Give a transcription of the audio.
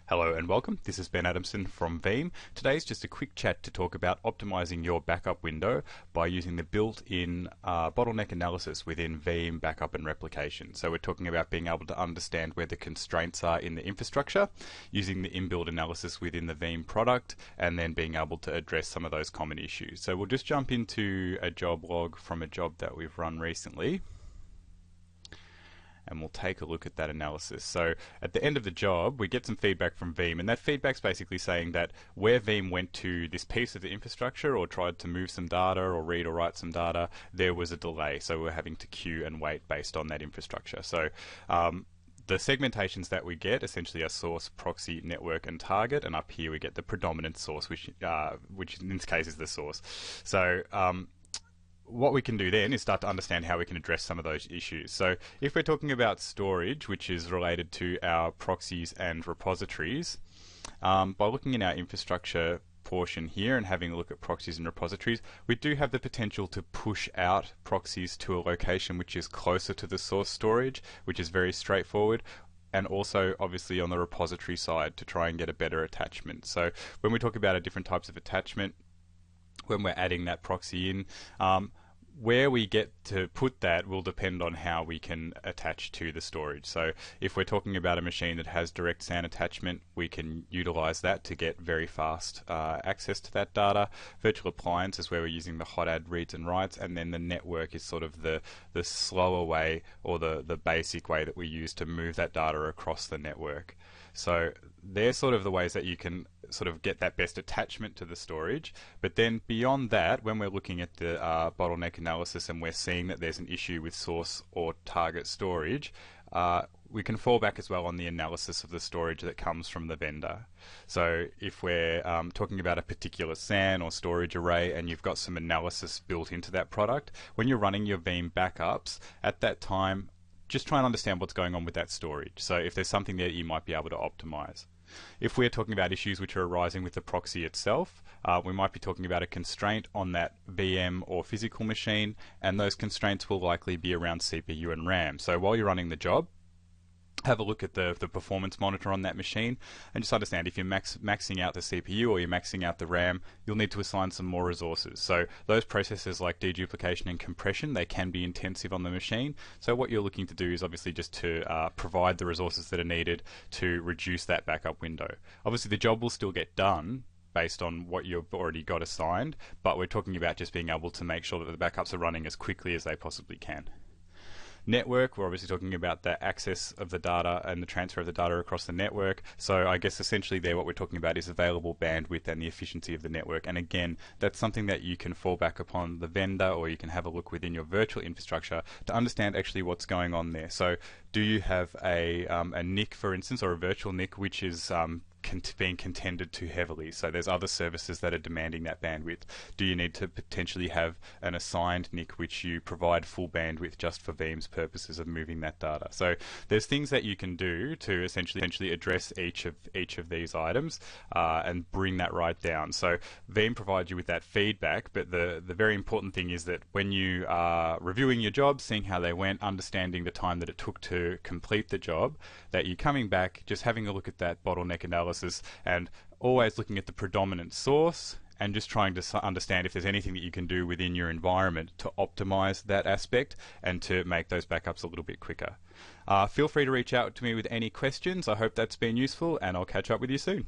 Hello and welcome. This is Ben Adamson from Veeam. Today's just a quick chat to talk about optimizing your backup window by using the built-in bottleneck analysis within Veeam Backup and Replication. So we're talking about being able to understand where the constraints are in the infrastructure, using the inbuilt analysis within the Veeam product, and then being able to address some of those common issues. So we'll just jump into a job log from a job that we've run recently, and we'll take a look at that analysis. So at the end of the job, we get some feedback from Veeam, and that feedback's basically saying that where Veeam went to this piece of the infrastructure or tried to move some data or read or write some data, there was a delay. So we're having to queue and wait based on that infrastructure. So the segmentations that we get essentially are source, proxy, network, and target, and up here we get the predominant source, which in this case is the source. So what we can do then is start to understand how we can address some of those issues. So if we're talking about storage, which is related to our proxies and repositories, by looking in our infrastructure portion here and having a look at proxies and repositories, we do have the potential to push out proxies to a location which is closer to the source storage, which is very straightforward, and also obviously on the repository side to try and get a better attachment. So when we talk about different types of attachment, when we're adding that proxy in, where we get to put that will depend on how we can attach to the storage. So if we're talking about a machine that has direct SAN attachment, we can utilize that to get very fast access to that data. Virtual appliance is where we're using the hot add reads and writes, and then the network is sort of the slower way or the basic way that we use to move that data across the network. So they're sort of the ways that you can sort of get that best attachment to the storage. But then beyond that, when we're looking at the bottleneck analysis and we're seeing that there's an issue with source or target storage, we can fall back as well on the analysis of the storage that comes from the vendor. So if we're talking about a particular SAN or storage array and you've got some analysis built into that product, when you're running your Veeam backups, at that time, just try and understand what's going on with that storage. So if there's something there you might be able to optimize. If we're talking about issues which are arising with the proxy itself, we might be talking about a constraint on that VM or physical machine, and those constraints will likely be around CPU and RAM. So while you're running the job, have a look at the performance monitor on that machine and just understand if you're maxing out the CPU or you're maxing out the RAM, you'll need to assign some more resources. So those processes like deduplication and compression, they can be intensive on the machine. So what you're looking to do is obviously just to provide the resources that are needed to reduce that backup window. Obviously the job will still get done based on what you've already got assigned, but we're talking about just being able to make sure that the backups are running as quickly as they possibly can. Network, we're obviously talking about the access of the data and the transfer of the data across the network. So I guess essentially there what we're talking about is available bandwidth and the efficiency of the network. And again, that's something that you can fall back upon the vendor, or you can have a look within your virtual infrastructure to understand actually what's going on there. So do you have a NIC, for instance, or a virtual NIC which is being contended too heavily? So there's other services that are demanding that bandwidth. Do you need to potentially have an assigned NIC which you provide full bandwidth just for Veeam's purposes of moving that data? So there's things that you can do to essentially address each of these items and bring that right down. So Veeam provides you with that feedback, but the very important thing is that when you are reviewing your job, seeing how they went, understanding the time that it took to complete the job, that you're coming back, just having a look at that bottleneck analysis and always looking at the predominant source and just trying to understand if there's anything that you can do within your environment to optimize that aspect and to make those backups a little bit quicker. Feel free to reach out to me with any questions. I hope that's been useful, and I'll catch up with you soon.